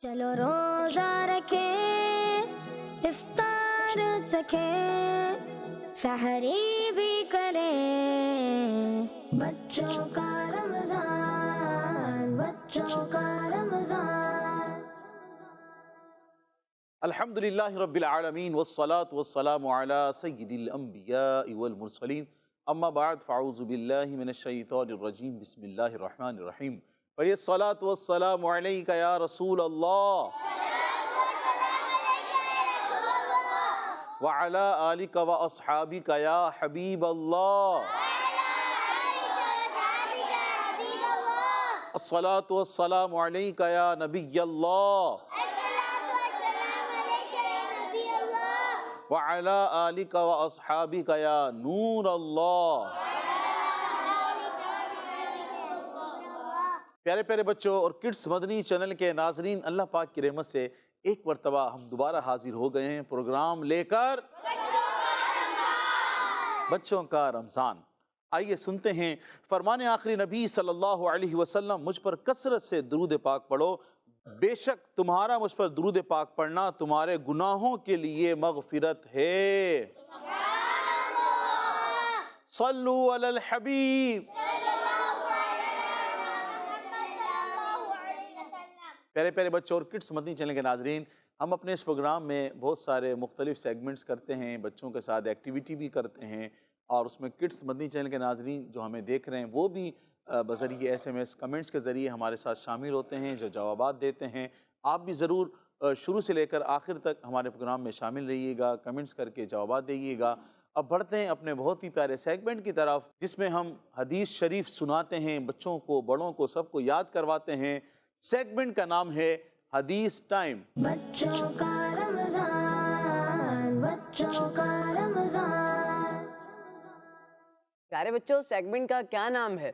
چلو روزہ رکھے افطار چکھے سحری بھی کریں بچوں کا رمضان، بچوں کا رمضان۔ الحمدللہ رب العالمین والصلاة والسلام علی سید الانبیاء والمرسلین، اما بعد فاعوذ باللہ من الشیطان الرجیم، بسم اللہ الرحمن الرحیم۔ پڑھیے الصلاة والسلام علیک یا رسول اللہ وعلی آلک واصحابک یا حبیب اللہ، الصلاة والسلام علیک یا نبی اللہ وعلی آلک واصحابک یا نور اللہ۔ پیارے پیارے بچوں اور کڈس مدنی چینل کے ناظرین، اللہ پاک کی رحمت سے ایک مرتبہ ہم دوبارہ حاضر ہو گئے ہیں پروگرام لے کر، بچوں کا رمضان۔ آئیے سنتے ہیں فرمان آخری نبی صلی اللہ علیہ وسلم، مجھ پر کثرت سے درود پاک پڑھو، بے شک تمہارا مجھ پر درود پاک پڑھنا تمہارے گناہوں کے لیے مغفرت ہے۔ صلو علی الحبیب۔ پیارے پیارے بچوں اور کڈس مدنی چینل کے ناظرین، ہم اپنے اس پروگرام میں بہت سارے مختلف سیگمنٹس کرتے ہیں، بچوں کے ساتھ ایکٹیویٹی بھی کرتے ہیں، اور اس میں کڈس مدنی چینل کے ناظرین جو ہمیں دیکھ رہے ہیں وہ بھی بذریعہ SMS کمنٹس کے ذریعے ہمارے ساتھ شامل ہوتے ہیں، جو جوابات دیتے ہیں۔ آپ بھی ضرور شروع سے لے کر آخر تک ہمارے پروگرام میں شامل رہیے گا، کمنٹس کر کے جوابات دیجیے گا۔ اب بڑھتے ہیں اپنے بہت ہی پیارے سیگمنٹ کی طرف، جس میں ہم حدیث شریف سناتے ہیں، بچوں کو بڑوں کو سب کو یاد کرواتے ہیں۔ سیگمنٹ کا نام ہے حدیث ٹائم۔ بچوں کا رمضان، بچوں کا رمضان۔ پیارے بچوں، سیگمنٹ کا کیا نام ہے؟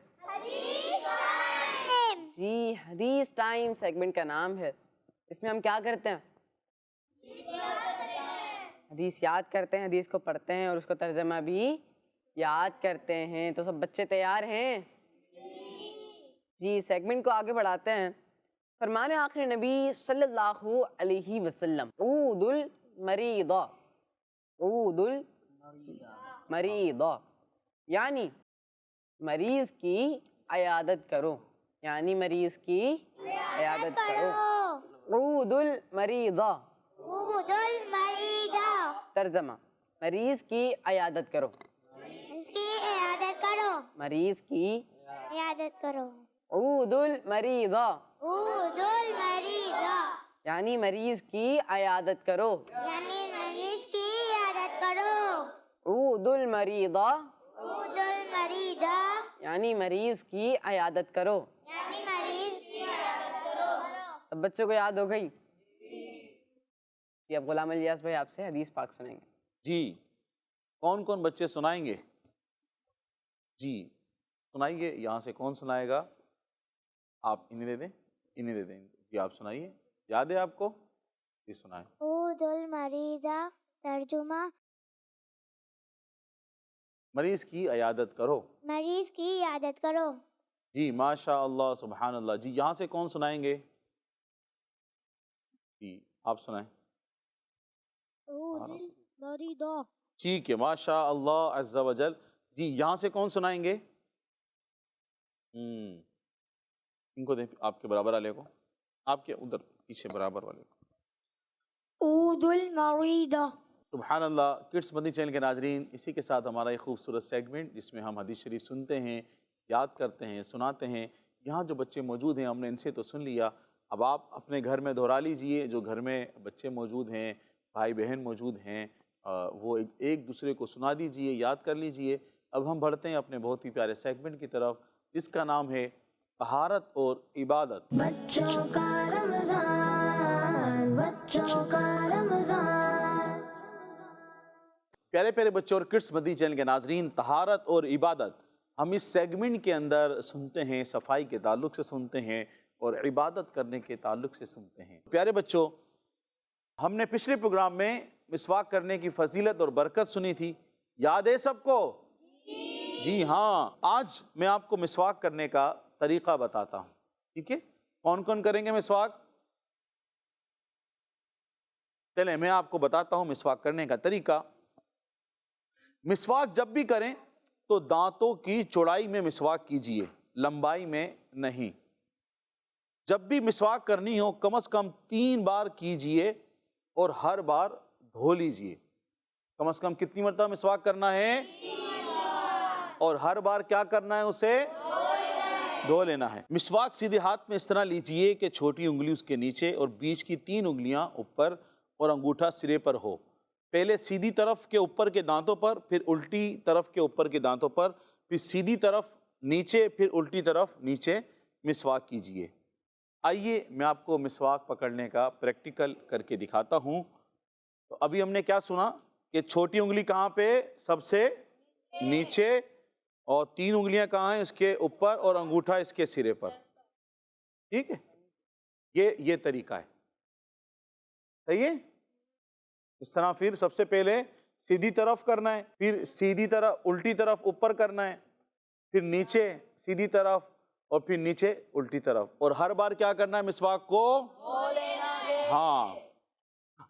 جی، حدیث ٹائم سیگمنٹ کا نام ہے۔ اس میں ہم کیا کرتے ہیں؟ حدیث یاد کرتے ہیں، حدیث کو پڑھتے ہیں اور اس کا ترجمہ بھی یاد کرتے ہیں۔ تو سب بچے تیار ہیں؟ جی، سیگمنٹ کو آگے بڑھاتے ہیں۔ فرمان آخر نبی صلی اللہ علیہ وسلم، عود المریض، عود المریض یعنی مریض کی عیادت کرو، یعنی مریض کی عیادت کرو۔ عود المریض، عود المریض، ترجمہ مریض کی عیادت کرو، اس کی عیادت کرو، مریض کی عیادت کرو۔ عود المریض عود المریض یعنی مریض کی عیادت کرو، یعنی مریض کی عیادت کرو۔ عود المریض عود المریض یعنی مریض کی عیادت کرو۔ یعنی مریض کی عیادت کرو۔ سب بچوں کو یاد ہو گئی؟ جی، اب غلام الیاس بھائی آپ سے حدیث پاک سنائیں گے۔ جی، کون کون بچے سنائیں گے؟ جی سنائیے، یہاں سے کون سنائے گا؟ آپ انہیں دے دیں، انہیں دے دیں۔ جی آپ سنائیے، یاد ہے آپ کو؟ جی سنائیں۔ عود المریض، ترجمہ مریض کی عیادت کرو۔ مریض کی عیادت کرو۔ جی ماشاء اللہ، سبحان اللہ۔ جی یہاں سے کون سنائیں گے؟ جی آپ سنائیں۔ عود المریض، ٹھیک ہے، ماشاء اللہ عز و جل۔ جی یہاں سے کون سنائیں گے؟ ان کو دیں، آپ کے برابر والے کو، آپ کے ادھر پیچھے برابر والے کو۔ عود المریض۔ سبحان اللہ۔ کڈس مدنی چینل کے ناظرین، اسی کے ساتھ ہمارا ایک خوبصورت سیگمنٹ جس میں ہم حدیث شریف سنتے ہیں، یاد کرتے ہیں، سناتے ہیں۔ یہاں جو بچے موجود ہیں ہم نے ان سے تو سن لیا، اب آپ اپنے گھر میں دہرا لیجئے، جو گھر میں بچے موجود ہیں، بھائی بہن موجود ہیں، وہ ایک دوسرے کو سنا دیجئے، یاد کر لیجئے۔ اب ہم بڑھتے ہیں اپنے بہت ہی پیارے سیگمنٹ کی طرف، جس کا نام ہے طہارت اور عبادت۔ بچوں کا رمضان، بچوں کا رمضان۔ پیارے پیارے بچوں اور کڈس مدنی چینل کے ناظرین، طہارت اور عبادت ہم اس سیگمنٹ کے اندر سنتے ہیں، صفائی کے تعلق سے سنتے ہیں اور عبادت کرنے کے تعلق سے سنتے ہیں۔ پیارے بچوں، ہم نے پچھلے پروگرام میں مسواک کرنے کی فضیلت اور برکت سنی تھی، یاد ہے سب کو؟ جی ہاں، آج میں آپ کو مسواک کرنے کا طریقہ بتاتا ہوں، ٹھیک ہے؟ کون کون کریں گے مسواک؟ چلیں میں آپ کو بتاتا ہوں مسواک کرنے کا طریقہ۔ مسواک جب بھی کریں تو دانتوں کی چوڑائی میں مسواک کیجئے، لمبائی میں نہیں۔ جب بھی مسواک کرنی ہو کم از کم 3 بار کیجئے اور ہر بار دھو لیجئے۔ کم از کم کتنی مرتبہ مسواک کرنا ہے؟ اور ہر بار کیا کرنا ہے؟ اسے دھو لینا ہے۔ مسواک سیدھے ہاتھ میں اس طرح لیجئے کہ چھوٹی انگلی اس کے نیچے اور بیچ کی 3 انگلیاں اوپر اور انگوٹھا سرے پر ہو۔ پہلے سیدھی طرف کے اوپر کے دانتوں پر، پھر الٹی طرف کے اوپر کے دانتوں پر، پھر سیدھی طرف نیچے، پھر الٹی طرف نیچے مسواک کیجئے۔ آئیے میں آپ کو مسواک پکڑنے کا پریکٹیکل کر کے دکھاتا ہوں۔ تو ابھی ہم نے کیا سنا کہ چھوٹی انگلی کہاں پہ؟ سب سے نیچے، اور 3 انگلیاں کہاں ہیں؟ اس کے اوپر، اور انگوٹھا اس کے سرے پر۔ ٹھیک ہے، یہ طریقہ ہے، صحیح ہے؟ اس طرح پھر سب سے پہلے سیدھی طرف کرنا ہے، پھر سیدھی طرف الٹی طرف اوپر کرنا ہے، پھر نیچے سیدھی طرف، اور پھر نیچے الٹی طرف، اور ہر بار کیا کرنا ہے؟ مسواک کو ہاں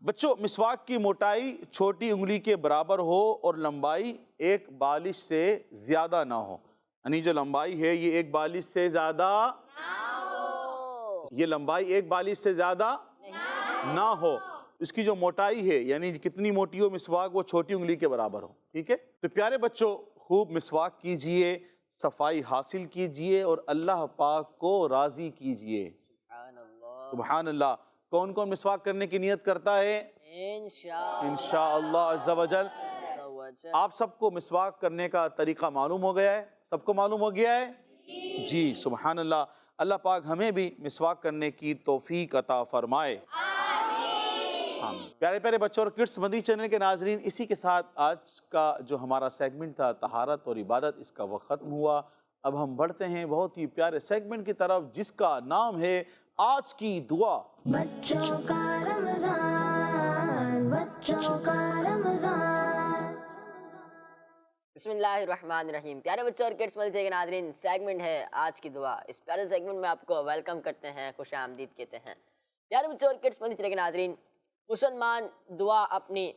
بچوں، مسواک کی موٹائی چھوٹی انگلی کے برابر ہو اور لمبائی 1 بالش سے زیادہ نہ ہو۔ یعنی جو لمبائی ہے یہ 1 بالش سے زیادہ یہ لمبائی 1 بالش سے زیادہ نہ ہو۔ اس کی جو موٹائی ہے، یعنی کتنی موٹی ہو مسواک، وہ چھوٹی انگلی کے برابر ہو۔ ٹھیک ہے، تو پیارے بچوں خوب مسواک کیجئے، صفائی حاصل کیجئے اور اللہ پاک کو راضی کیجئے۔ سبحان اللہ۔ کون کون مسواک کرنے کی نیت کرتا ہے؟ انشاءاللہ عز و جل۔ آپ سب کو مسواک کرنے کا طریقہ معلوم ہو گیا ہے؟ سب کو معلوم ہو گیا ہے؟ جی سبحان اللہ۔ اللہ پاک ہمیں بھی مسواک کرنے کی توفیق عطا فرمائے۔ آمین۔ پیارے پیارے بچوں اور کڈس مدنی چینل کے ناظرین، اسی کے ساتھ آج کا جو ہمارا سیگمنٹ تھا طہارت اور عبادت، اس کا وقت ختم ہوا۔ اب ہم بڑھتے ہیں بہت ہی پیارے سیگمنٹ کی طرف جس کا نام ہے آج کی دعا۔ بچوں کا رمضان، بچوں کا رمضان۔ بسم اللہ الرحمن الرحیم۔ پیارے بچوں اور کڈس مدنی چینل کے ناظرین، سیگمنٹ ہے آج کی دعا۔ اس پیارے سیگمنٹ میں آپ کو ویلکم کرتے ہیں، خوش آمدید کہتے ہیں۔ پیارے بچوں اور کڈس مدنی چینل کے ناظرین، مسلمان دعا اپنی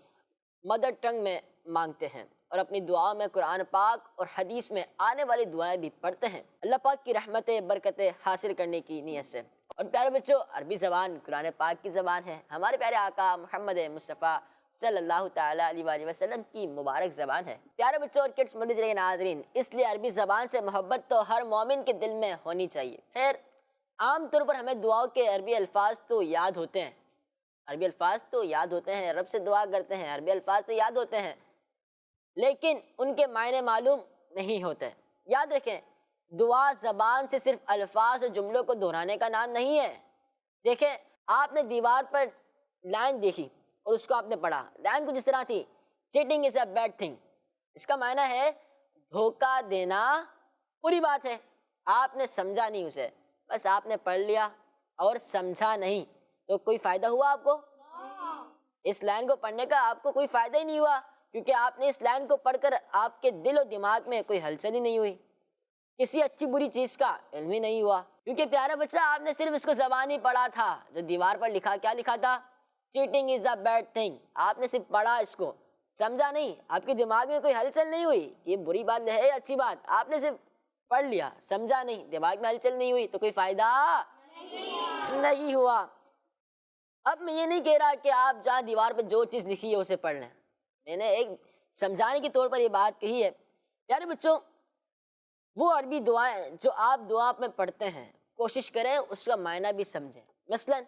مدر ٹنگ میں مانگتے ہیں اور اپنی دعا میں قرآن پاک اور حدیث میں آنے والی دعائیں بھی پڑھتے ہیں اللہ پاک کی رحمتیں برکتیں حاصل کرنے کی نیت سے۔ اور پیارے بچوں، عربی زبان قرآن پاک کی زبان ہے، ہمارے پیارے آقا محمد مصطفیٰ صلی اللہ تعالیٰ علیہ وآلہ وسلم کی مبارک زبان ہے۔ پیارے بچوں اور کڈس مدنی چینل کے ناظرین، اس لیے عربی زبان سے محبت تو ہر مومن کے دل میں ہونی چاہیے۔ خیر، عام طور پر ہمیں دعاؤں کے عربی الفاظ تو یاد ہوتے ہیں، عربی الفاظ تو یاد ہوتے ہیں، رب سے دعا کرتے ہیں، عربی الفاظ تو یاد ہوتے ہیں، لیکن ان کے معنی معلوم نہیں ہوتے۔ یاد رکھیں، دعا زبان سے صرف الفاظ اور جملوں کو دہرانے کا نام نہیں ہے۔ دیکھیں، آپ نے دیوار پر لائن دیکھی اور اس کو آپ نے پڑھا، لائن کچھ اس طرح تھی، cheating is a bad thing. اس کا معنی ہے دھوکہ دینا بری بات ہے۔ آپ نے سمجھا نہیں اسے، بس آپ نے پڑھ لیا اور سمجھا نہیں، تو کوئی فائدہ ہوا آپ کو؟ اس لائن کو پڑھنے کا آپ کو کوئی فائدہ ہی نہیں ہوا، کیونکہ آپ نے اس لائن کو پڑھ کر آپ کے دل و دماغ میں کوئی ہلچل ہی نہیں ہوئی، کسی اچھی بری چیز کا علم ہی نہیں ہوا، کیونکہ پیارا بچہ آپ نے صرف اس کو زبانی پڑھا تھا۔ جو دیوار پر لکھا، کیا لکھا تھا؟ Cheating is a bad thing. آپ نے صرف پڑھا، اس کو سمجھا نہیں، آپ کے دماغ میں کوئی ہلچل نہیں ہوئی، یہ بری بات ہے یا اچھی بات، آپ نے صرف پڑھ لیا، سمجھا نہیں، دماغ میں ہلچل نہیں ہوئی، تو کوئی فائدہ نہیں ہوا۔ اب میں یہ نہیں کہہ رہا کہ آپ جہاں دیوار پہ جو چیز لکھی ہے اسے پڑھ لیں، میں نے ایک سمجھانے کے طور پر یہ بات کہی ہے۔ پیارے بچوں، وہ عربی دعائیں جو آپ دعا میں پڑھتے ہیں، کوشش کریں اس کا معنی بھی سمجھیں۔ مثلا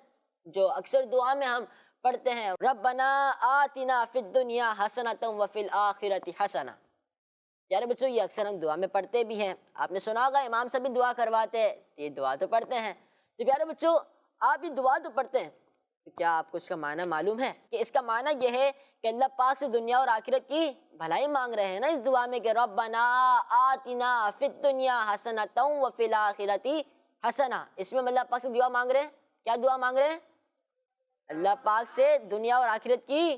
جو اکثر دعا میں ہم پڑھتے ہیں، ربنا آتنا فی الدنیا حسنۃ وفی الآخرۃ حسنہ، پیارے بچوں یہ اکثر ہم دعا میں پڑھتے بھی ہیں۔ آپ نے سنا ہوگا امام صاحب بھی دعا کرواتے ہیں، یہ دعا تو پڑھتے ہیں۔ تو پیارے بچوں، آپ یہ دعا تو پڑھتے ہیں، تو کیا آپ کو اس کا معنی معلوم ہے کہ اس کا معنی یہ ہے کہ اللہ پاک سے دنیا اور آخرت کی بھلائی مانگ رہے ہیں نا اس دعا میں، کہ ربنا آتنا فی الدنیا حسنۃ وفی الآخرۃ حسنہ۔ اس میں اللہ پاک سے دعا مانگ رہے ہیں، کیا دعا مانگ رہے ہیں؟ اللہ پاک سے دنیا اور آخرت کی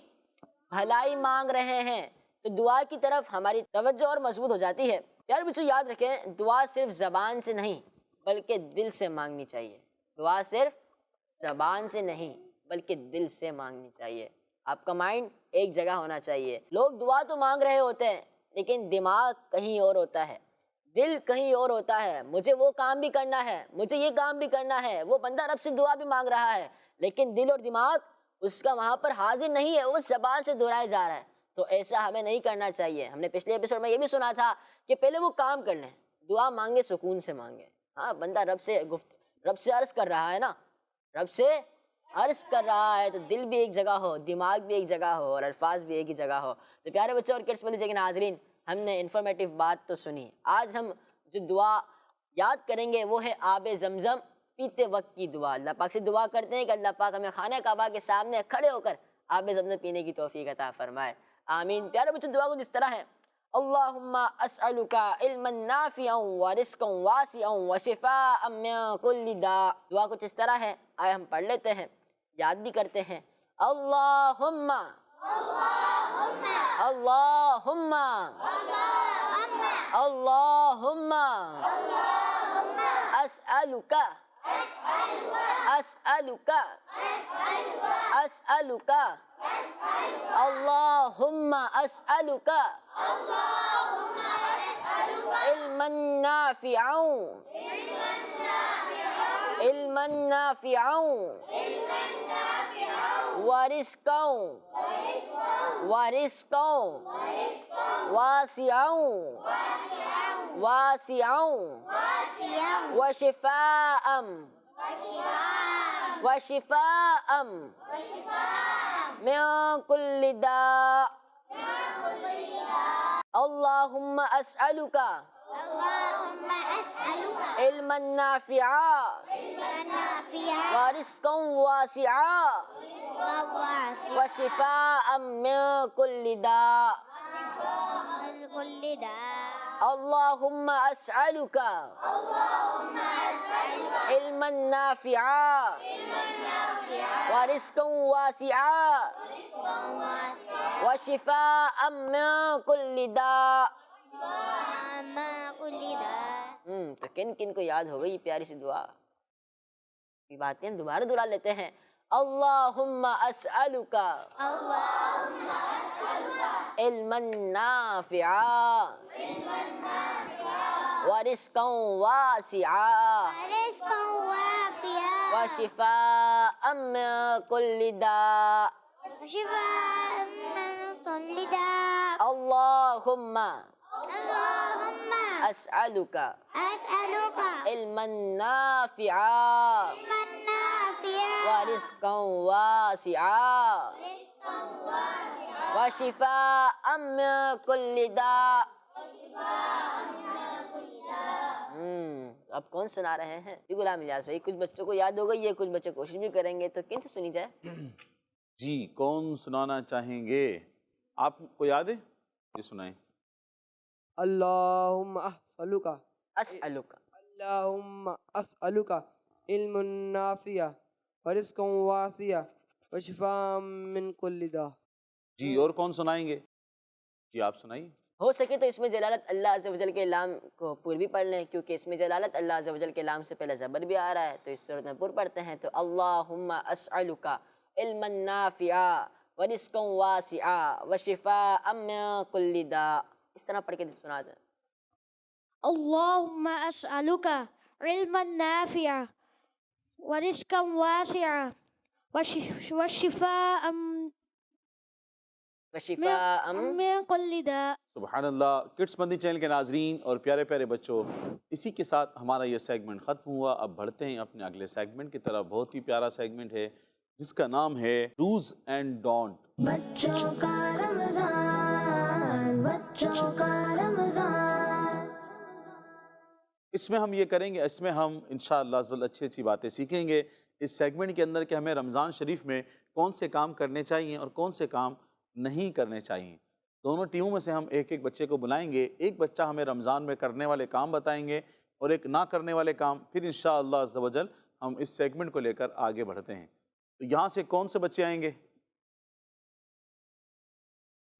بھلائی مانگ رہے ہیں، تو دعا کی طرف ہماری توجہ اور مضبوط ہو جاتی ہے۔ پیارے بچوں یاد رکھیں، دعا صرف زبان سے نہیں بلکہ دل سے مانگنی چاہیے۔ دعا صرف زبان سے نہیں بلکہ دل سے مانگنی چاہیے۔ آپ کا مائنڈ ایک جگہ ہونا چاہیے. لوگ دعا تو مانگ رہے ہوتے ہیں لیکن دماغ کہیں اور ہوتا ہے, دل کہیں اور ہوتا ہے. مجھے وہ کام بھی کرنا ہے, مجھے یہ کام بھی کرنا ہے. وہ بندہ رب سے دعا بھی مانگ رہا ہے لیکن دل اور دماغ اس کا وہاں پر حاضر نہیں ہے, وہ زبان سے دہرایا جا رہا ہے. تو ایسا ہمیں نہیں کرنا چاہیے. ہم نے پچھلے ایپیسوڈ میں یہ بھی سنا تھا کہ پہلے وہ کام کر لیں, دعا مانگے سکون سے مانگے. ہاں, بندہ رب سے عرض کر رہا ہے نا, رب سے عرض کر رہا ہے تو دل بھی ایک جگہ ہو, دماغ بھی ایک جگہ ہو اور الفاظ بھی ایک ہی جگہ ہو. تو پیارے بچوں اور کڈس کے ناظرین, ہم نے انفارمیٹیو بات تو سنی. آج ہم جو دعا یاد کریں گے وہ ہے آب زمزم پیتے وقت کی دعا. اللہ پاک سے دعا کرتے ہیں کہ اللہ پاک ہمیں خانہ کعبہ کے سامنے کھڑے ہو کر آب زمزم پینے کی توفیق عطا فرمائے, آمین. پیارے بچوں, دعا کو جس طرح ہے, اللہم اسألک علما نافعا ورزقا واسعا وشفاء من کل داء. دعا کچھ اس طرح ہے, آئے ہم پڑھ لیتے ہیں, یاد بھی کرتے ہیں. اللہم اللہم اللہم اسألک اسألک اسألک اللہم اسألک علما نافعا علما نافعا ورزقا ورزقا واسعا واسعا وشفاء وشفاء من كل داء. اللهم أسألك علما نافعا ورزقا واسعا وشفاء من كل داء. اللهم أسألك علما نافعا ورزقا واسعا وشفاء من كل داء. تو کن کن کو یاد ہو گئی پیاری سی دعا؟ یہ باتیں دوبارہ دہرا لیتے ہیں. اللہم اسألک علما نافعا ورزقا واسعا وشفاء من كل داء. اللہم اسألک علما نافعا ورزقا واسعا وشفاء من كل داء. اب کون سنا رہے ہیں؟ جی غلام الیاس بھائی. کچھ بچوں کو یاد ہو گئی ہے, کچھ بچے کوشش بھی کریں گے, تو کن سے سنی جائے؟ جی, کون سنانا چاہیں گے؟ آپ کو یاد ہے, یہ سنائیں. اللہم اسألک اسألک اللہم اسألک علم نافع ورزقا واسعا وشفاء من کل داء. جی, اور کون سنائیں گے؟ جی آپ سنائیے. ہو سکے تو اس میں جلالت اللہ عز و جل کے لام کو پر بھی پڑھ لیں, کیونکہ اس میں جلالت اللہ عز و جل کے لام سے پہلے زبر بھی آ رہا ہے, تو اس صورت میں پر پڑھتے ہیں. تو اللہم اسألک علما نافعا ورزقا واسعا وشفاء من کل داء. اس طرح پڑھ کے سنا دیں. اللهم أسألك علما نافعا ورزقا واسعا وشفاء وشفاء من كل داء. سبحان اللہ. کڈس مندی چینل کے ناظرین اور پیارے پیارے بچوں, اسی کے ساتھ ہمارا یہ سیگمنٹ ختم ہوا. اب بڑھتے ہیں اپنے اگلے سیگمنٹ کی طرف. بہت ہی پیارا سیگمنٹ ہے جس کا نام ہے ڈوز اینڈ ڈونٹ. بچوں کا رمضان، بچوں کا رمضان. اس میں ہم یہ کریں گے, اس میں ہم انشاءاللہ اچھی اچھی باتیں سیکھیں گے اس سیگمنٹ کے اندر کہ ہمیں رمضان شریف میں کون سے کام کرنے چاہیے اور کون سے کام نہیں کرنے چاہیے. دونوں ٹیموں میں سے ہم ایک ایک بچے کو بلائیں گے. ایک بچہ ہمیں رمضان میں کرنے والے کام بتائیں گے اور ایک نہ کرنے والے کام. پھر انشاءاللہ عز و جل ہم اس سیگمنٹ کو لے کر آگے بڑھتے ہیں. تو یہاں سے کون سے بچے آئیں گے؟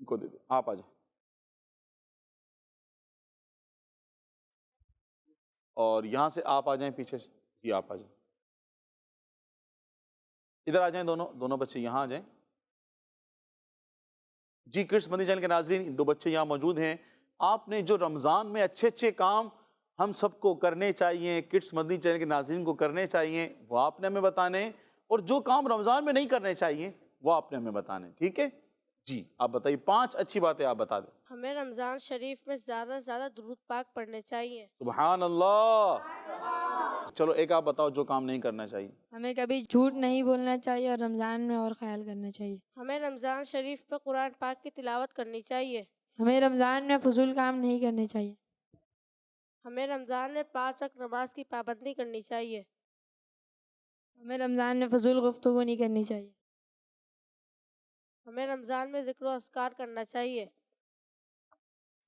ان کو دے دو, آپ آ جائیں. اور یہاں سے آپ آ جائیں پیچھے سے. جی آپ آ جائیں, ادھر آ جائیں. دونوں بچے یہاں آ جائیں. جی کڈس مدنی چینل کے ناظرین، 2 بچے یہاں موجود ہیں. آپ نے جو رمضان میں اچھے اچھے کام ہم سب کو کرنے چاہیے، کڈس مدنی چینل کے ناظرین کو کرنے چاہیے، وہ آپ نے ہمیں بتانے ہیں، اور جو کام رمضان میں نہیں کرنے چاہیے وہ آپ نے ہمیں بتانے. ٹھیک ہے جی، آپ بتائیے 5 اچھی باتیں آپ بتا دیں. ہمیں رمضان شریف میں زیادہ سے زیادہ درود پاک پڑھنے چاہیے. سبحان اللہ. چلو ایک آپ بتاؤ جو کام نہیں کرنا چاہیے. ہمیں کبھی جھوٹ نہیں بولنا چاہیے اور رمضان میں اور خیال کرنا چاہیے. ہمیں رمضان شریف میں قرآن پاک کی تلاوت کرنی چاہیے. ہمیں رمضان میں فضول کام نہیں کرنے چاہیے. ہمیں رمضان میں 5 وقت نماز کی پابندی کرنی چاہیے. ہمیں رمضان میں فضول گفتگو نہیں کرنی چاہیے. ہمیں رمضان میں ذکر و اذکار کرنا چاہیے.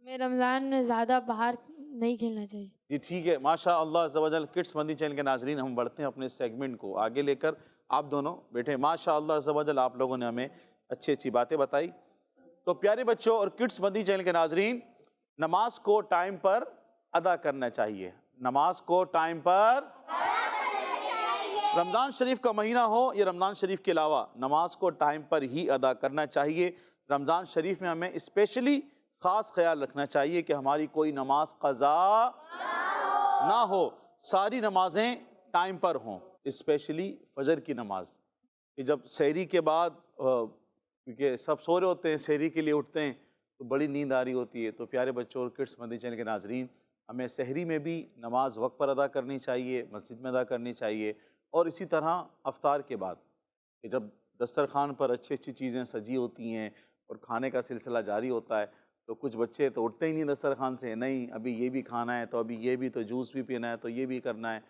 ہمیں رمضان میں زیادہ باہر نہیں کھیلنا چاہیے. جی ٹھیک ہے، ماشاء اللہ عز و جل. کڈس مدنی چینل کے ناظرین، ہم بڑھتے ہیں اپنے سیگمنٹ کو آگے لے کر. آپ دونوں بیٹھے. ماشاء اللہ عز و جل، آپ لوگوں نے ہمیں اچھی اچھی باتیں بتائی. تو پیارے بچوں اور کڈس مدنی چینل کے ناظرین، نماز کو ٹائم پر ادا کرنا چاہیے. نماز کو ٹائم پر رمضان شریف کا مہینہ ہو یا رمضان شریف کے علاوہ، نماز کو ٹائم پر ہی ادا کرنا چاہیے. رمضان شریف میں ہمیں اسپیشلی خاص خیال رکھنا چاہیے کہ ہماری کوئی نماز قضا نہ ہو. ساری نمازیں ٹائم پر ہوں، اسپیشلی فجر کی نماز. کہ جب سحری کے بعد کیونکہ سب سو رہے ہوتے ہیں، سحری کے لیے اٹھتے ہیں تو بڑی نیند آ رہی ہوتی ہے. تو پیارے بچوں اور کڈس مدنی چینل کے ناظرین، ہمیں سحری میں بھی نماز وقت پر ادا کرنی چاہیے، مسجد میں ادا کرنی چاہیے. اور اسی طرح افطار کے بعد کہ جب دسترخوان پر اچھی اچھی چیزیں سجی ہوتی ہیں اور کھانے کا سلسلہ جاری ہوتا ہے، تو کچھ بچے تو اٹھتے ہی نہیں دسترخوان سے. نہیں، ابھی یہ بھی کھانا ہے، تو ابھی یہ بھی، تو جوس بھی پینا ہے، تو یہ بھی کرنا ہے.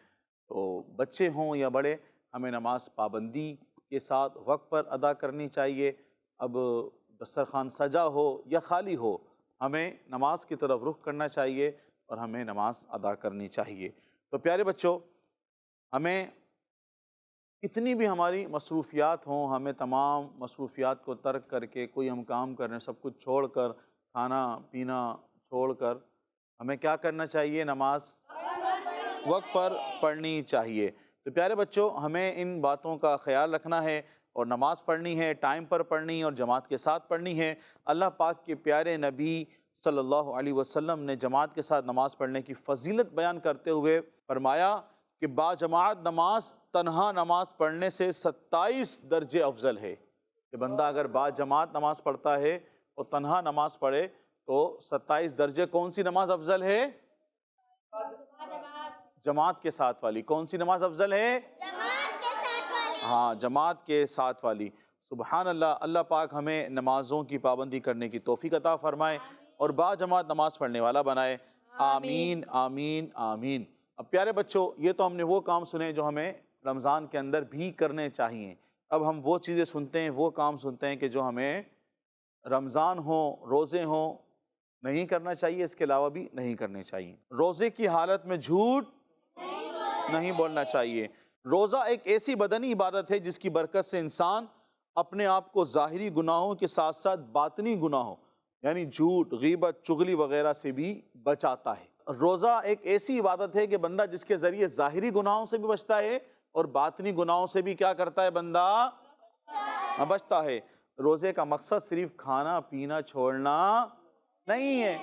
تو بچے ہوں یا بڑے، ہمیں نماز پابندی کے ساتھ وقت پر ادا کرنی چاہیے. اب دسترخوان سجا ہو یا خالی ہو، ہمیں نماز کی طرف رخ کرنا چاہیے اور ہمیں نماز ادا کرنی چاہیے. تو پیارے بچوں، ہمیں کتنی بھی ہماری مصروفیات ہوں، ہمیں تمام مصروفیات کو ترک کر کے، کوئی ہم کام کر رہے ہیں سب کچھ چھوڑ کر، کھانا پینا چھوڑ کر، ہمیں کیا کرنا چاہیے؟ نماز وقت پر پڑھنی چاہیے. تو پیارے بچوں، ہمیں ان باتوں کا خیال رکھنا ہے اور نماز پڑھنی ہے، ٹائم پر پڑھنی ہے اور جماعت کے ساتھ پڑھنی ہے. اللہ پاک کے پیارے نبی صلی اللہ علیہ وسلم نے جماعت کے ساتھ نماز پڑھنے کی فضیلت بیان کرتے ہوئے فرمایا کہ با جماعت نماز تنہا نماز پڑھنے سے 27 درجے افضل ہے. کہ بندہ اگر با جماعت نماز پڑھتا ہے اور تنہا نماز پڑھے تو 27 درجے. کون سی نماز افضل ہے؟ جماعت کے ساتھ والی. کون سی نماز افضل ہے؟ ہاں، جماعت کے ساتھ والی. سبحان اللہ. اللہ پاک ہمیں نمازوں کی پابندی کرنے کی توفیق عطا فرمائے اور با جماعت نماز پڑھنے والا بنائے. آمین آمین آمین. اب پیارے بچوں، یہ تو ہم نے وہ کام سنے جو ہمیں رمضان کے اندر بھی کرنے چاہیے. اب ہم وہ چیزیں سنتے ہیں، وہ کام سنتے ہیں کہ جو ہمیں رمضان ہوں، روزے ہوں، نہیں کرنا چاہیے، اس کے علاوہ بھی نہیں کرنے چاہیے. روزے کی حالت میں جھوٹ نہیں بولنا چاہیے. روزہ ایک ایسی بدنی عبادت ہے جس کی برکت سے انسان اپنے آپ کو ظاہری گناہوں کے ساتھ ساتھ باطنی گناہوں یعنی جھوٹ، غیبت، چغلی وغیرہ سے بھی بچاتا ہے. روزہ ایک ایسی عبادت ہے کہ بندہ جس کے ذریعے ظاہری گناہوں سے بھی بچتا ہے اور باطنی گناہوں سے بھی کیا کرتا ہے؟ بندہ بچتا ہے. روزے کا مقصد صرف کھانا پینا چھوڑنا نہیں ہے.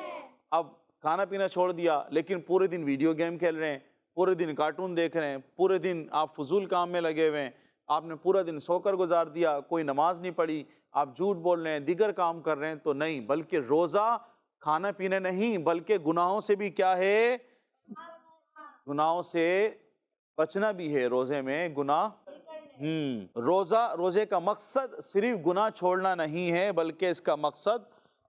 اب کھانا پینا چھوڑ دیا لیکن پورے دن ویڈیو گیم کھیل رہے ہیں، پورے دن کارٹون دیکھ رہے ہیں، پورے دن آپ فضول کام میں لگے ہوئے ہیں، آپ نے پورا دن سو کر گزار دیا، کوئی نماز نہیں پڑھی، آپ جھوٹ بول رہے ہیں، دیگر کام کر رہے ہیں، تو نہیں. بلکہ روزہ کھانا پینا نہیں بلکہ گناہوں سے بھی کیا ہے؟ گناہوں سے بچنا بھی ہے. روزے میں گناہ روزے کا مقصد صرف گناہ چھوڑنا نہیں ہے بلکہ اس کا مقصد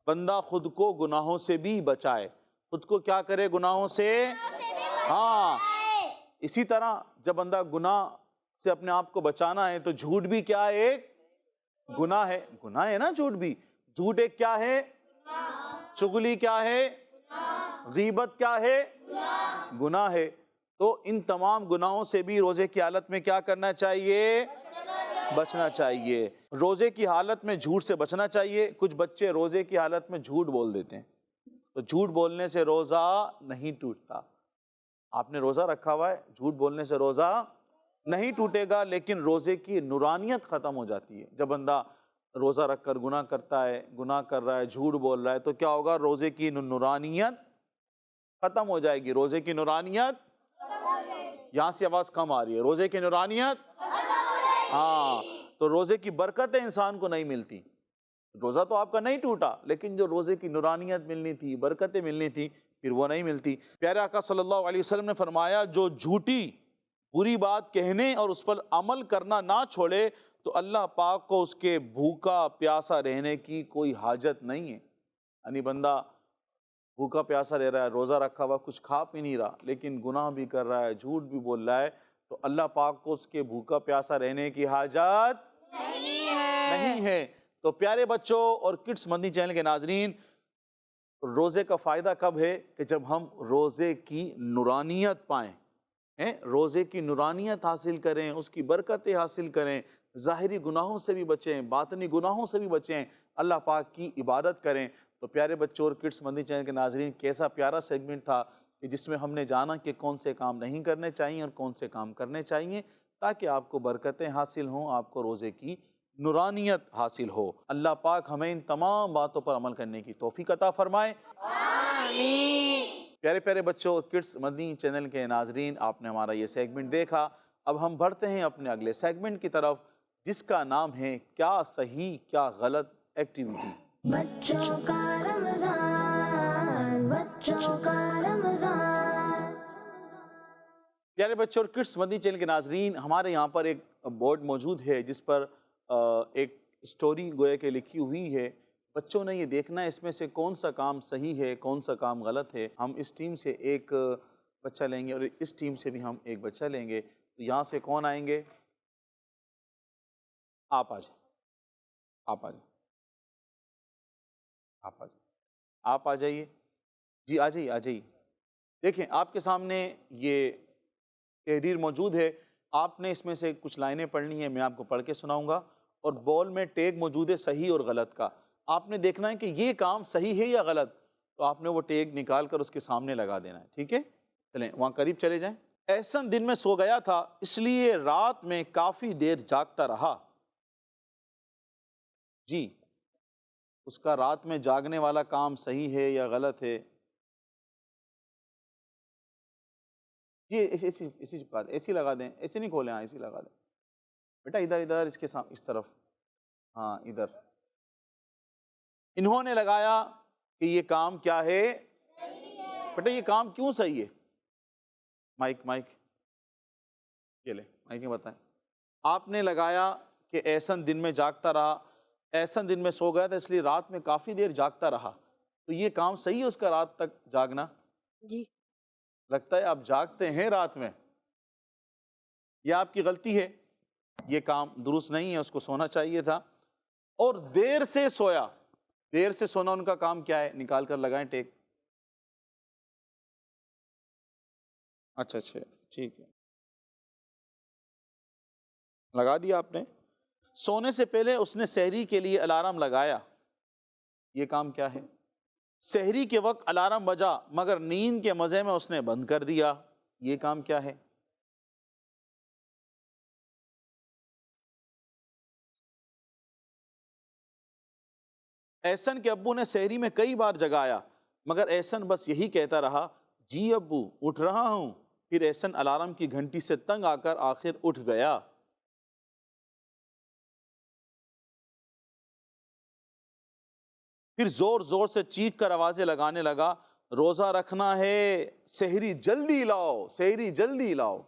بندہ خود کو گناہوں سے بھی بچائے. خود کو کیا کرے؟ گناہوں سے. ہاں، اسی طرح جب بندہ گناہ سے اپنے آپ کو بچانا ہے تو جھوٹ بھی کیا ہے؟ ایک گناہ ہے. گناہ ہے نا جھوٹ بھی. جھوٹ ایک کیا ہے؟ چغلی کیا ہے؟ غیبت کیا ہے؟ گناہ ہے. تو ان تمام گناہوں سے بھی روزے کی حالت میں کیا کرنا چاہیے؟ بچنا چاہیے. روزے کی حالت میں جھوٹ سے بچنا چاہیے. کچھ بچے روزے کی حالت میں جھوٹ بول دیتے ہیں، تو جھوٹ بولنے سے روزہ نہیں ٹوٹتا. آپ نے روزہ رکھا ہوا ہے، جھوٹ بولنے سے روزہ نہیں ٹوٹے گا، لیکن روزے کی نورانیت ختم ہو جاتی ہے. جب بندہ روزہ رکھ کر گناہ کرتا ہے، گناہ کر رہا ہے، جھوٹ بول رہا ہے، تو کیا ہوگا؟ روزے کی نورانیت ختم ہو جائے گی۔ روزے کی نورانیت، یہاں سے آواز کم آ رہی ہے، روزے کی نورانیت، ہاں، تو روزے کی برکتیں انسان کو نہیں ملتی۔ روزہ تو آپ کا نہیں ٹوٹا، لیکن جو روزے کی نورانیت ملنی تھی، برکتیں ملنی تھی، پھر وہ نہیں ملتی۔ پیارے آقا صلی اللہ علیہ وسلم نے فرمایا جو جھوٹی بری بات کہنے اور اس پر عمل کرنا نہ چھوڑے تو اللہ پاک کو اس کے بھوکا پیاسا رہنے کی کوئی حاجت نہیں ہے۔ یعنی بندہ بھوکا پیاسا رہ رہا ہے، روزہ رکھا ہوا، کچھ کھا پی نہیں رہا، لیکن گناہ بھی کر رہا ہے، جھوٹ بھی بول رہا ہے، تو اللہ پاک کو اس کے بھوکا پیاسا رہنے کی حاجت نہیں ہے۔ تو پیارے بچوں اور کڈس مدنی چینل کے ناظرین، روزے کا فائدہ کب ہے؟ کہ جب ہم روزے کی نورانیت پائیں، روزے کی نورانیت حاصل کریں، اس کی برکتیں حاصل کریں، ظاہری گناہوں سے بھی بچیں، باطنی گناہوں سے بھی بچیں، اللہ پاک کی عبادت کریں۔ تو پیارے بچوں اور کڈس مدنی چینل کے ناظرین، کیسا پیارا سیگمنٹ تھا کہ جس میں ہم نے جانا کہ کون سے کام نہیں کرنے چاہیے اور کون سے کام کرنے چاہیے، تاکہ آپ کو برکتیں حاصل ہوں، آپ کو روزے کی نورانیت حاصل ہو۔ اللہ پاک ہمیں ان تمام باتوں پر عمل کرنے کی توفیق عطا فرمائے، آمین۔ پیارے پیارے بچوں اور کڈس مدنی چینل کے ناظرین، آپ نے ہمارا یہ سیگمنٹ دیکھا۔ اب ہم بڑھتے ہیں اپنے اگلے سیگمنٹ کی طرف، جس کا نام ہے کیا صحیح کیا غلط ایکٹیویٹی۔ بچوں کا رمضان، بچوں کا رمضان۔ پیارے بچوں اور کڈس مدنی چینل کے ناظرین، ہمارے یہاں پر ایک بورڈ موجود ہے جس پر ایک سٹوری گویا کہ لکھی ہوئی ہے۔ بچوں نے یہ دیکھنا ہے اس میں سے کون سا کام صحیح ہے، کون سا کام غلط ہے۔ ہم اس ٹیم سے ایک بچہ لیں گے اور اس ٹیم سے بھی ہم ایک بچہ لیں گے۔ تو یہاں سے کون آئیں گے؟ آپ آ جائیں، آپ آ جائیں، آپ آ جائیں، آپ آ جائیے، جی آ جائیے، آ جائیے۔ دیکھیں آپ کے سامنے یہ تحریر موجود ہے، آپ نے اس میں سے کچھ لائنیں پڑھنی ہیں، میں آپ کو پڑھ کے سناؤں گا، اور بال میں ٹیگ موجود ہے صحیح اور غلط کا۔ آپ نے دیکھنا ہے کہ یہ کام صحیح ہے یا غلط، تو آپ نے وہ ٹیگ نکال کر اس کے سامنے لگا دینا ہے، ٹھیک ہے؟ چلیں وہاں قریب چلے جائیں۔ احسن دن میں سو گیا تھا، اس لیے رات میں کافی دیر جاگتا رہا۔ جی، اس کا رات میں جاگنے والا کام صحیح ہے یا غلط ہے؟ جی اسی بات، ایسی لگا دیں، ایسی نہیں کھولیں، ہاں ایسی لگا دیں بیٹا، ادھر ادھر اس کے سامنے، اس طرف، ہاں ادھر۔ انہوں نے لگایا کہ یہ کام کیا ہے؟ بیٹا یہ کام کیوں صحیح ہے؟ مائک یہ لیں، مائک میں بتائیں۔ آپ نے لگایا کہ احسن دن میں جاگتا رہا، احسن دن میں سو گیا تھا اس لیے رات میں کافی دیر جاگتا رہا، تو یہ کام صحیح ہے اس کا رات تک جاگنا؟ جی۔ لگتا ہے آپ جاگتے ہیں رات میں، یہ آپ کی غلطی ہے، یہ کام درست نہیں ہے، اس کو سونا چاہیے تھا۔ اور دیر سے سویا، دیر سے سونا ان کا کام کیا ہے؟ نکال کر لگائیں ٹیک۔ اچھا ٹھیک ہے، لگا دیا آپ نے۔ سونے سے پہلے اس نے سحری کے لیے الارم لگایا، یہ کام کیا ہے؟ سحری کے وقت الارم بجا مگر نیند کے مزے میں اس نے بند کر دیا، یہ کام کیا ہے؟ احسن کے ابو نے سحری میں کئی بار جگایا مگر احسن بس یہی کہتا رہا، جی ابو اٹھ رہا ہوں۔ پھر احسن الارم کی گھنٹی سے تنگ آ کر آخر اٹھ گیا۔ پھر زور زور سے چیخ کر آوازیں لگانے لگا، روزہ رکھنا ہے، سحری جلدی لاؤ، سحری جلدی لاؤ۔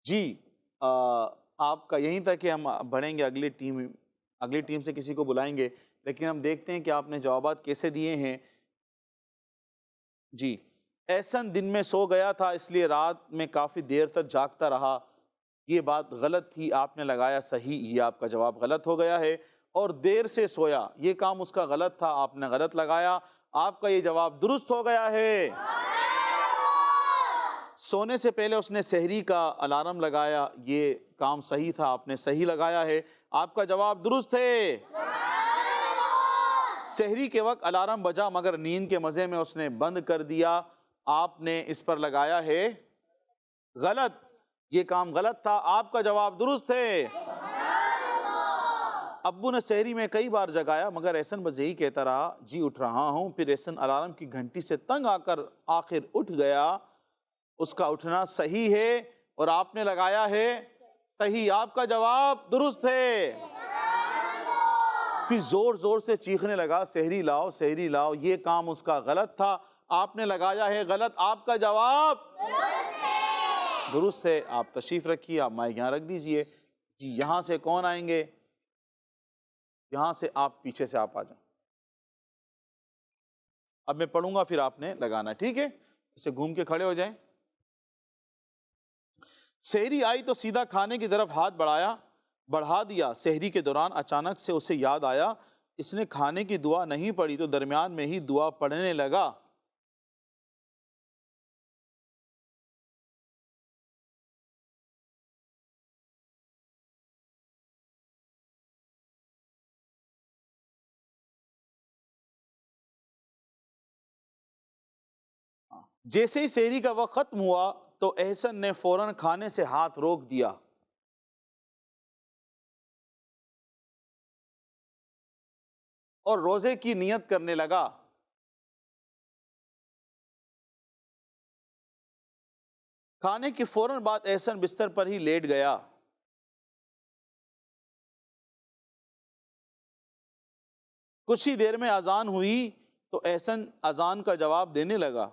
جی آپ کا یہیں تک کہ ہم بڑھیں گے اگلی ٹیم سے کسی کو بلائیں گے، لیکن ہم دیکھتے ہیں کہ آپ نے جوابات کیسے دیے ہیں۔ جی، احسن دن میں سو گیا تھا اس لیے رات میں کافی دیر تک جاگتا رہا، یہ بات غلط تھی، آپ نے لگایا صحیح، یہ آپ کا جواب غلط ہو گیا ہے۔ اور دیر سے سویا، یہ کام اس کا غلط تھا، آپ نے غلط لگایا، آپ کا یہ جواب درست ہو گیا ہے۔ سونے سے پہلے اس نے سحری کا الارم لگایا، یہ کام صحیح تھا، آپ نے صحیح لگایا ہے، آپ کا جواب درست ہے۔ سحری کے وقت الارم بجا مگر نیند کے مزے میں اس نے بند کر دیا، آپ نے اس پر لگایا ہے غلط۔ یہ کام غلط تھا، آپ کا جواب درست ہے۔ ابو نے سحری میں کئی بار جگایا مگر احسن بس یہی کہتا رہا جی اٹھ رہا ہوں۔ پھر احسن الارم کی گھنٹی سے تنگ آ کر آخر اٹھ گیا۔ اس کا اٹھنا صحیح ہے اور آپ نے لگایا ہے صحیح، آپ کا جواب درست ہے۔ پھر زور زور سے چیخنے لگا سحری لاؤ سحری لاؤ، یہ کام اس کا غلط تھا، آپ نے لگایا ہے غلط، آپ کا جواب درست ہے۔ آپ تشریف رکھیے، آپ مائک یہاں رکھ دیجئے۔ جی یہاں سے کون آئیں گے؟ یہاں سے آپ پیچھے سے آپ آ جائیں۔ اب میں پڑھوں گا پھر آپ نے لگانا، ٹھیک ہے؟ اسے گھوم کے کھڑے ہو جائیں۔ سحری آئی تو سیدھا کھانے کی طرف ہاتھ بڑھا دیا۔ سحری کے دوران اچانک سے اسے یاد آیا اس نے کھانے کی دعا نہیں پڑھی، تو درمیان میں ہی دعا پڑھنے لگا۔ جیسے ہی سحری کا وقت ختم ہوا تو احسن نے فوراً کھانے سے ہاتھ روک دیا۔ اور روزے کی نیت کرنے لگا۔ کھانے کی فوراً بعد احسن بستر پر ہی لیٹ گیا۔ کچھ ہی دیر میں اذان ہوئی تو احسن اذان کا جواب دینے لگا۔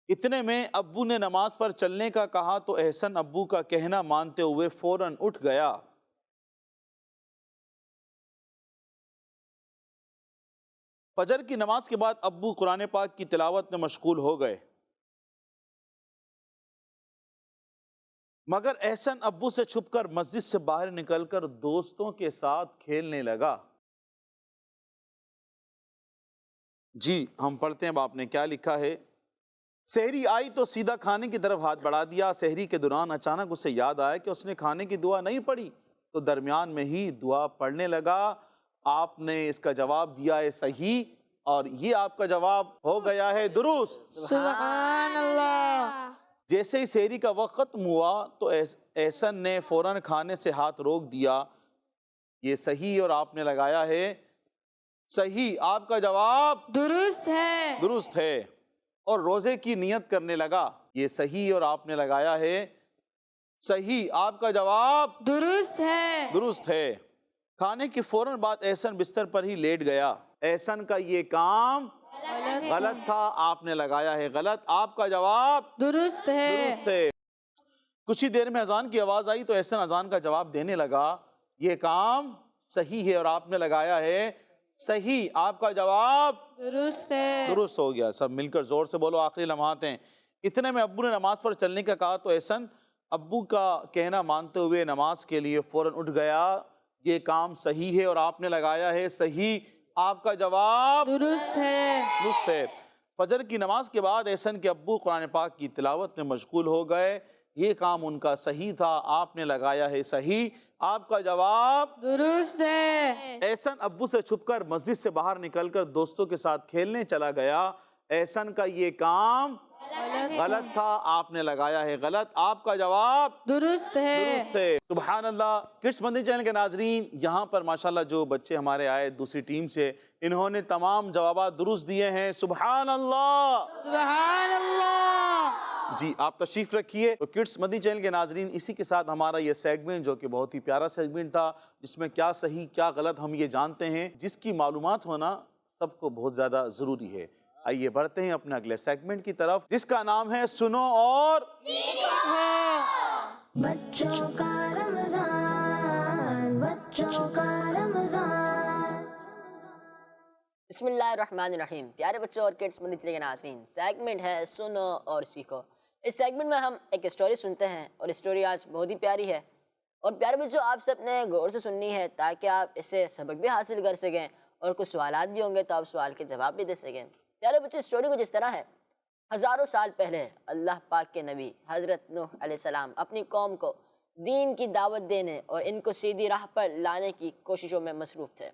اتنے میں ابو نے نماز پر چلنے کا کہا تو احسن ابو کا کہنا مانتے ہوئے فوراً اٹھ گیا۔ فجر کی نماز کے بعد ابو قرآن پاک کی تلاوت میں مشغول ہو گئے، مگر احسن ابو سے چھپ کر مسجد سے باہر نکل کر دوستوں کے ساتھ کھیلنے لگا۔ جی ہم پڑھتے ہیں آپ نے کیا لکھا ہے۔ سحری آئی تو سیدھا کھانے کی طرف ہاتھ بڑھا دیا۔ سحری کے دوران اچانک اسے یاد آیا کہ اس نے کھانے کی دعا نہیں پڑھی، تو درمیان میں ہی دعا پڑھنے لگا۔ آپ نے اس کا جواب دیا ہے صحیح، اور یہ آپ کا جواب ہو گیا ہے درست۔ سبحان اللہ۔ جیسے ہی سحری کا وقت ختم ہوا تو احسن نے فوراً کھانے سے ہاتھ روک دیا۔ یہ صحیح اور آپ نے لگایا ہے صحیح، آپ کا جواب درست ہے۔ درست ہے۔ اور روزے کی نیت کرنے لگا۔ یہ صحیح اور آپ نے لگایا ہے صحیح، آپ کا جواب درست ہے۔ درست ہے۔ کھانے کی فوراً بعد احسن بستر پر ہی لیٹ گیا۔ احسن کا یہ کام غلط تھا، آپ نے لگایا ہے غلط، آپ کا جواب درست ہے۔ درست ہے۔ کچھ ہی دیر میں اذان کی آواز آئی تو احسن اذان کا جواب دینے لگا۔ یہ کام صحیح ہے اور آپ نے لگایا ہے صحیح، آپ کا جواب درست ہے۔ درست ہو گیا۔ سب مل کر زور سے بولو، آخری لمحات ہیں۔ اتنے میں ابو نے نماز پر چلنے کا کہا تو احسن ابو کا کہنا مانتے ہوئے نماز کے لیے فوراً اٹھ گیا۔ یہ کام صحیح ہے اور آپ نے لگایا ہے صحیح، آپ کا جواب درست ہے۔ درست ہے۔ فجر کی نماز کے بعد احسن کے ابو قرآن پاک کی تلاوت میں مشغول ہو گئے۔ یہ کام ان کا صحیح تھا، آپ نے لگایا ہے صحیح، آپ کا جواب درست ہے۔ احسن ابو سے چھپ کر مسجد سے باہر نکل کر دوستوں کے ساتھ کھیلنے چلا گیا۔ احسن کا یہ کام غلط تھا، آپ نے لگایا ہے غلط، آپ کا جواب درست ہے۔ درست ہے۔ سبحان اللہ۔ کڈس مدنی چینل کے ناظرین، یہاں پر ماشاءاللہ جو بچے ہمارے آئے دوسری ٹیم سے، انہوں نے تمام جوابات درست دیے ہیں۔ سبحان اللہ، سبحان اللہ۔ جی آپ تشریف رکھیے۔ تو کڈس مدنی چینل کے ناظرین، اسی کے ساتھ ہمارا یہ سیگمنٹ جو کہ بہت ہی پیارا سیگمنٹ تھا، جس میں کیا صحیح کیا غلط ہم یہ جانتے ہیں، جس کی معلومات ہونا سب کو بہت زیادہ ضروری ہے۔ آئیے بڑھتے ہیں اپنے اگلے سیگمنٹ کی طرف، جس کا نام ہے سنو اور بچوں کا رمضان، بچوں کا رمضان۔ بسم اللہ الرحمن الرحیم۔ پیارے بچوں اور کڈس مدنی چینل کے ناظرین، سیگمنٹ ہے سنو اور سیکھو۔ اس سیگمنٹ میں ہم ایک اسٹوری سنتے ہیں، اور اسٹوری آج بہت ہی پیاری ہے، اور پیارے بچوں آپ سب نے غور سے سننی ہے تاکہ آپ اس سے سبق بھی حاصل کر سکیں، اور کچھ سوالات بھی ہوں گے تو آپ سوال کے جواب بھی دے سکیں۔ پیارے بچوں اسٹوری کو جس طرح ہے، ہزاروں سال پہلے اللہ پاک کے نبی حضرت نوح علیہ السلام اپنی قوم کو دین کی دعوت دینے اور ان کو سیدھی راہ پر لانے کی کوششوں میں مصروف تھے۔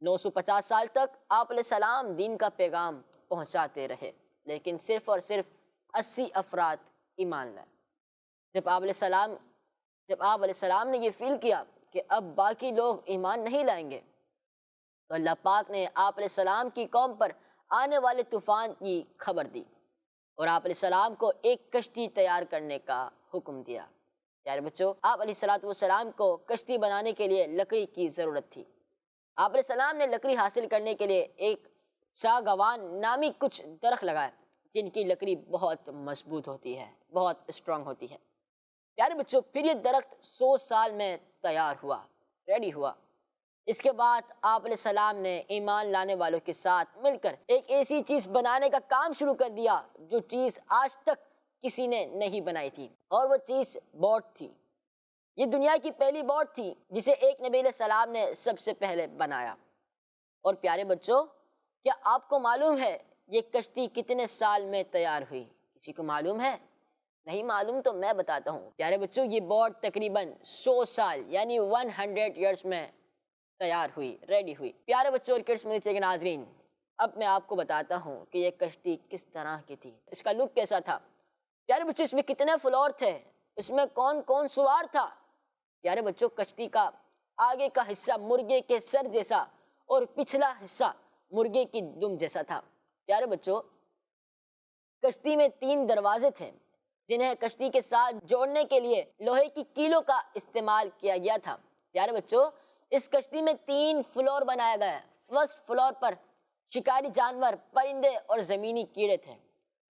950 سال تک آپ علیہ السلام دین کا پیغام پہنچاتے رہے، لیکن صرف اور صرف 80 افراد ایمان لائے۔ جب آپ علیہ السلام نے یہ فیل کیا کہ اب باقی لوگ ایمان نہیں لائیں گے، تو اللہ پاک نے آپ علیہ السلام کی قوم پر آنے والے طوفان کی خبر دی اور آپ علیہ السلام کو ایک کشتی تیار کرنے کا حکم دیا۔ پیارے بچوں، آپ علیہ السلام کو کشتی بنانے کے لیے لکڑی کی ضرورت تھی۔ آپ علیہ السلام نے لکڑی حاصل کرنے کے لیے ایک ساگوان نامی کچھ درخت لگائے جن کی لکڑی بہت مضبوط ہوتی ہے، بہت اسٹرانگ ہوتی ہے۔ پیارے بچوں، پھر یہ درخت 100 سال میں تیار ہوا، ریڈی ہوا۔ اس کے بعد آپ علیہ السلام نے ایمان لانے والوں کے ساتھ مل کر ایک ایسی چیز بنانے کا کام شروع کر دیا جو چیز آج تک کسی نے نہیں بنائی تھی، اور وہ چیز بوٹ تھی۔ یہ دنیا کی پہلی بوٹ تھی جسے ایک نبی علیہ السلام نے سب سے پہلے بنایا۔ اور پیارے بچوں، کیا آپ کو معلوم ہے یہ کشتی کتنے سال میں تیار ہوئی؟ کسی کو معلوم ہے؟ نہیں معلوم تو میں بتاتا ہوں۔ پیارے بچوں، یہ بوٹ تقریباً 100 سال یعنی 100 ایئرس میں تیار ہوئی، ریڈی ہوئی۔ پیارے بچوں اور کڈس میچ کے ناظرین، اب میں آپ کو بتاتا ہوں کہ یہ کشتی کس طرح کی تھی، اس کا لک کیسا تھا۔ پیارے بچوں، اس میں کتنے فلور تھے، اس میں کون کون سوار تھا؟ پیارے بچوں، کشتی کا آگے کا حصہ مرغے کے سر جیسا اور پچھلا حصہ مرغے کی دم جیسا تھا۔ پیارے بچوں، کشتی میں 3 دروازے تھے جنہیں کشتی کے ساتھ جوڑنے کے لیے لوہے کی کیلوں کا استعمال کیا گیا تھا۔ پیارے بچوں، اس کشتی میں 3 فلور بنایا گیا ہے۔ فرسٹ فلور پر شکاری جانور، پرندے اور زمینی کیڑے تھے۔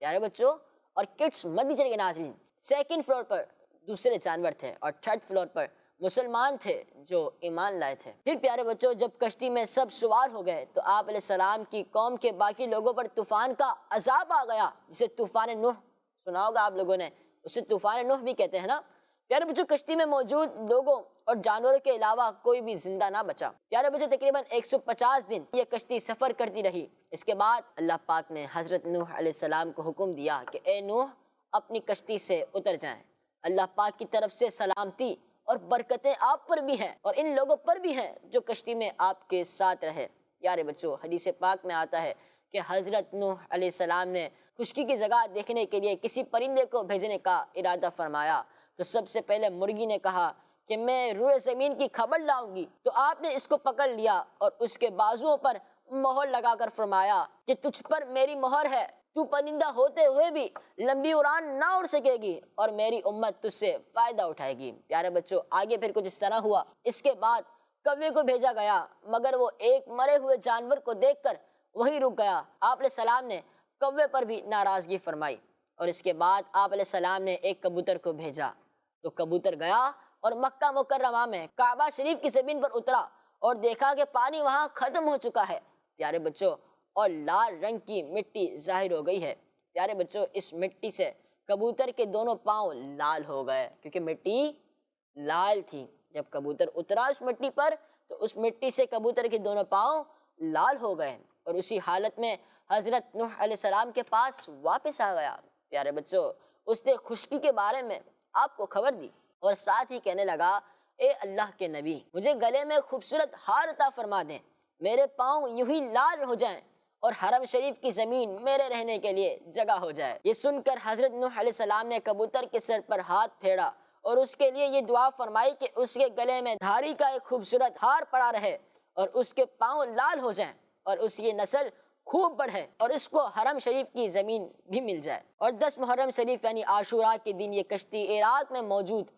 پیارے بچوں اور کڈس مدنی چینل کے ناظرین، سیکنڈ فلور پر دوسرے جانور تھے اور تھرڈ فلور پر مسلمان تھے جو ایمان لائے تھے۔ پھر پیارے بچوں، جب کشتی میں سب سوار ہو گئے تو آپ علیہ السلام کی قوم کے باقی لوگوں پر طوفان کا عذاب آ گیا، جسے طوفان نوح سنا ہوگا آپ لوگوں نے، اسے طوفان نوح بھی کہتے ہیں نا۔ پیارے بچوں، کشتی میں موجود لوگوں اور جانوروں کے علاوہ کوئی بھی زندہ نہ بچا۔ پیارے بچوں، تقریباً 150 دن یہ کشتی سفر کرتی رہی۔ اس کے بعد اللہ پاک نے حضرت نوح علیہ السلام کو حکم دیا کہ اے نوح، اپنی کشتی سے اتر جائیں۔ اللہ پاک کی طرف سے سلامتی اور برکتیں آپ پر بھی ہیں اور ان لوگوں پر بھی ہیں جو کشتی میں آپ کے ساتھ رہے۔ پیارے بچوں، حدیث پاک میں آتا ہے کہ حضرت نوح علیہ السلام نے خشکی کی جگہ دیکھنے کے لیے کسی پرندے کو بھیجنے کا ارادہ فرمایا تو سب سے پہلے مرغی نے کہا کہ میں روئے زمین کی خبر لاؤں گی، تو آپ نے اس کو پکڑ لیا اور اس کے بازوؤں پر مہر لگا کر فرمایا کہ تجھ پر میری مہر ہے، تو پرندہ ہوتے ہوئے بھی لمبی اڑان نہ اڑ سکے گی اور میری امت تجھ سے فائدہ اٹھائے گی۔ پیارے بچوں، آگے پھر کچھ اس طرح ہوا۔ اس کے بعد کوے کو بھیجا گیا، مگر وہ ایک مرے ہوئے جانور کو دیکھ کر وہی رک گیا۔ آپ علیہ السلام نے کوے پر بھی ناراضگی فرمائی اور اس کے بعد آپ علیہ السلام نے ایک کبوتر کو بھیجا تو کبوتر گیا اور مکہ مکرمہ میں کعبہ شریف کی زمین پر اترا اور دیکھا کہ پانی وہاں ختم ہو چکا ہے۔ پیارے بچوں، اور لال رنگ کی مٹی ظاہر ہو گئی ہے۔ پیارے بچوں، اس مٹی سے کبوتر کے دونوں پاؤں لال ہو گئے، کیونکہ مٹی لال تھی۔ جب کبوتر اترا اس مٹی پر تو اس مٹی سے کبوتر کے دونوں پاؤں لال ہو گئے اور اسی حالت میں حضرت نوح علیہ السلام کے پاس واپس آ گیا۔ پیارے بچوں، اس نے خشکی کے بارے میں آپ کو خبر دی اور ساتھ ہی کہنے لگا، اے اللہ کے نبی، مجھے گلے میں خوبصورت ہار عطا فرما دیں، میرے پاؤں یوں ہی لال ہو جائیں اور حرم شریف کی زمین میرے رہنے کے لیے جگہ ہو جائے۔ یہ سن کر حضرت نوح علیہ السلام نے کبوتر کے سر پر ہاتھ پھیرا اور اس کے لیے یہ دعا فرمائی کہ اس کے گلے میں دھاری کا ایک خوبصورت ہار پڑا رہے اور اس کے پاؤں لال ہو جائیں اور اس کی نسل خوب بڑھے اور اس کو حرم شریف کی زمین بھی مل جائے۔ اور 10 محرم شریف یعنی عاشوراء کے دن یہ کشتی عراق میں موجود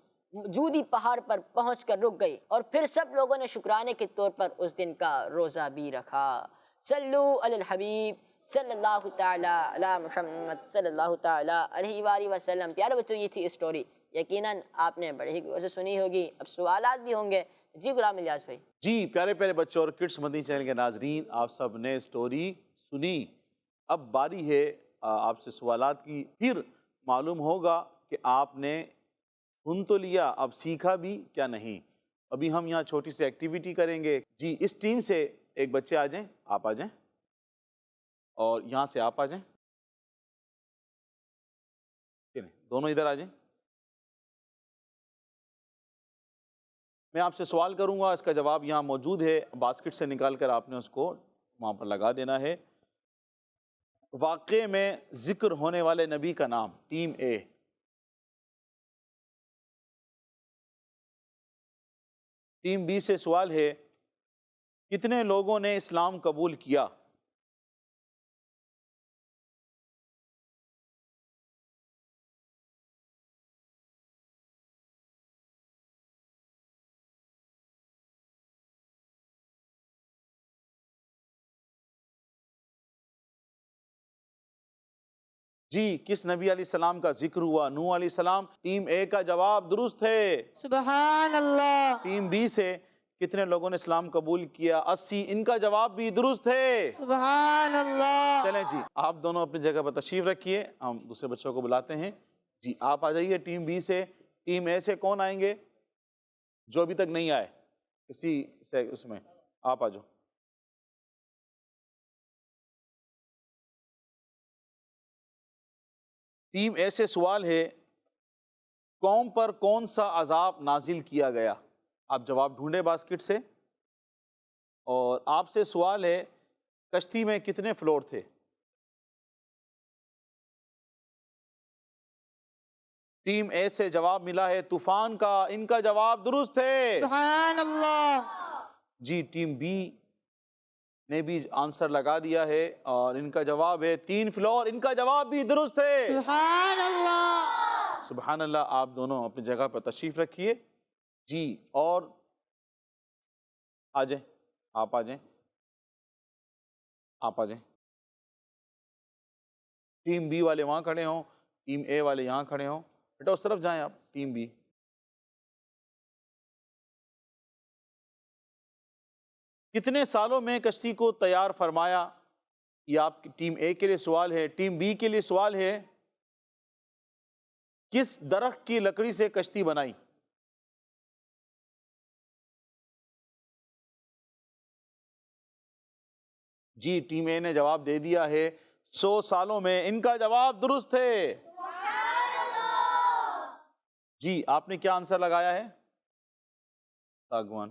جودی پہاڑ پر پہنچ کر رک گئی اور پھر سب لوگوں نے شکرانے کے طور پر اس دن کا روزہ بھی رکھا۔ صلو علی الحبیب صلی اللہ تعالی علی محمد صلی اللہ تعالی علیہ وآلہ وسلم۔ پیارے بچوں، یہ تھی اسٹوری، یقیناً آپ نے بڑے ہی غور سے سنی ہوگی۔ اب سوالات بھی ہوں گے۔ جی غلام الیاس بھائی۔ جی پیارے پیارے بچوں اور کڈس مدنی چینل کے ناظرین، آپ سب نے اسٹوری سنی۔ اب باری ہے آپ سے سوالات کی۔ پھر معلوم ہوگا کہ آپ نے سن تو لیا، اب سیکھا بھی کیا نہیں۔ ابھی ہم یہاں چھوٹی سی ایکٹیویٹی کریں گے۔ جی اس ٹیم سے ایک بچے آ جائیں، آپ آ جائیں، اور یہاں سے آپ آ جائیں، دونوں ادھر آ جائیں۔ میں آپ سے سوال کروں گا، اس کا جواب یہاں موجود ہے، باسکٹ سے نکال کر آپ نے اس کو وہاں پر لگا دینا ہے۔ واقعے میں ذکر ہونے والے نبی کا نام، ٹیم اے۔ ٹیم بی سے سوال ہے کتنے لوگوں نے اسلام قبول کیا؟ جی کس نبی علیہ السلام کا ذکر ہوا؟ نوح علیہ السلام۔ ٹیم اے کا جواب درست ہے۔ سبحان اللہ۔ ٹیم بی سے کتنے لوگوں نے اسلام قبول کیا؟ 80۔ ان کا جواب بھی درست ہے۔ سبحان اللہ۔ چلیں جی آپ دونوں اپنی جگہ پر تشریف رکھیے، ہم دوسرے بچوں کو بلاتے ہیں۔ جی آپ آ جائیے ٹیم بی سے۔ ٹیم اے سے کون آئیں گے جو ابھی تک نہیں آئے؟ کسی سے اس میں آپ آ جاؤ۔ ٹیم اے سے سوال ہے قوم پر کون سا عذاب نازل کیا گیا؟ آپ جواب ڈھونڈے باسکٹ سے۔ اور آپ سے سوال ہے کشتی میں کتنے فلور تھے؟ ٹیم اے سے جواب ملا ہے طوفان کا۔ ان کا جواب درست ہے۔ سبحان اللہ۔ جی ٹیم بی نے بھی آنسر لگا دیا ہے اور ان کا جواب ہے 3 فلور۔ ان کا جواب بھی درست ہے۔ سبحان اللہ۔ سبحان اللہ۔ آپ دونوں اپنی جگہ پر تشریف رکھیے۔ جی اور آ جائیں، آپ آ جائیں، آپ آ جائیں۔ ٹیم بی والے وہاں کھڑے ہوں، ٹیم اے والے یہاں کھڑے ہوں۔ بیٹا اس طرف جائیں آپ، ٹیم بی۔ کتنے سالوں میں کشتی کو تیار فرمایا؟ یہ آپ کی ٹیم اے کے لیے سوال ہے۔ ٹیم بی کے لیے سوال ہے کس درخت کی لکڑی سے کشتی بنائی؟ جی ٹیم اے نے جواب دے دیا ہے 100 سالوں میں۔ ان کا جواب درست ہے۔ جی آپ نے کیا آنسر لگایا ہے؟ ساگوان۔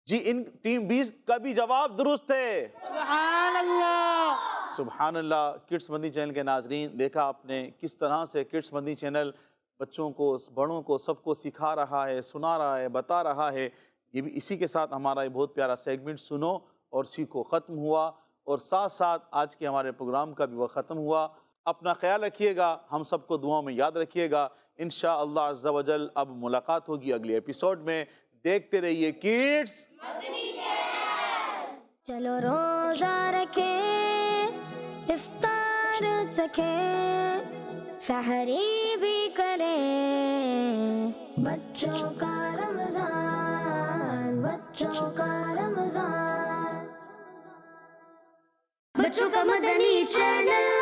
جی ان ٹیم 20 کا بھی جواب درست ہے۔ سبحان اللہ۔ سبحان اللہ۔ کڈس مدنی چینل کے ناظرین، دیکھا آپ نے کس طرح سے کڈس مدنی چینل بچوں کو، بڑوں کو، سب کو سکھا رہا ہے، سنا رہا ہے، بتا رہا ہے۔ یہ بھی اسی کے ساتھ ہمارا یہ بہت پیارا سیگمنٹ سنو اور سیکھو ختم ہوا، اور ساتھ ساتھ آج کے ہمارے پروگرام کا بھی وہ ختم ہوا۔ اپنا خیال رکھیے گا، ہم سب کو دعاؤں میں یاد رکھیے گا۔ انشاءاللہ عز و جل اب ملاقات ہوگی اگلے ایپیسوڈ میں۔ دیکھتے رہیے کڈس چلو روزہ رکھے، افطار چکھے، سحری بھی کریں، بچوں کا رمضان، بچوں کا رمضان، بچوں کا مدنی چینل۔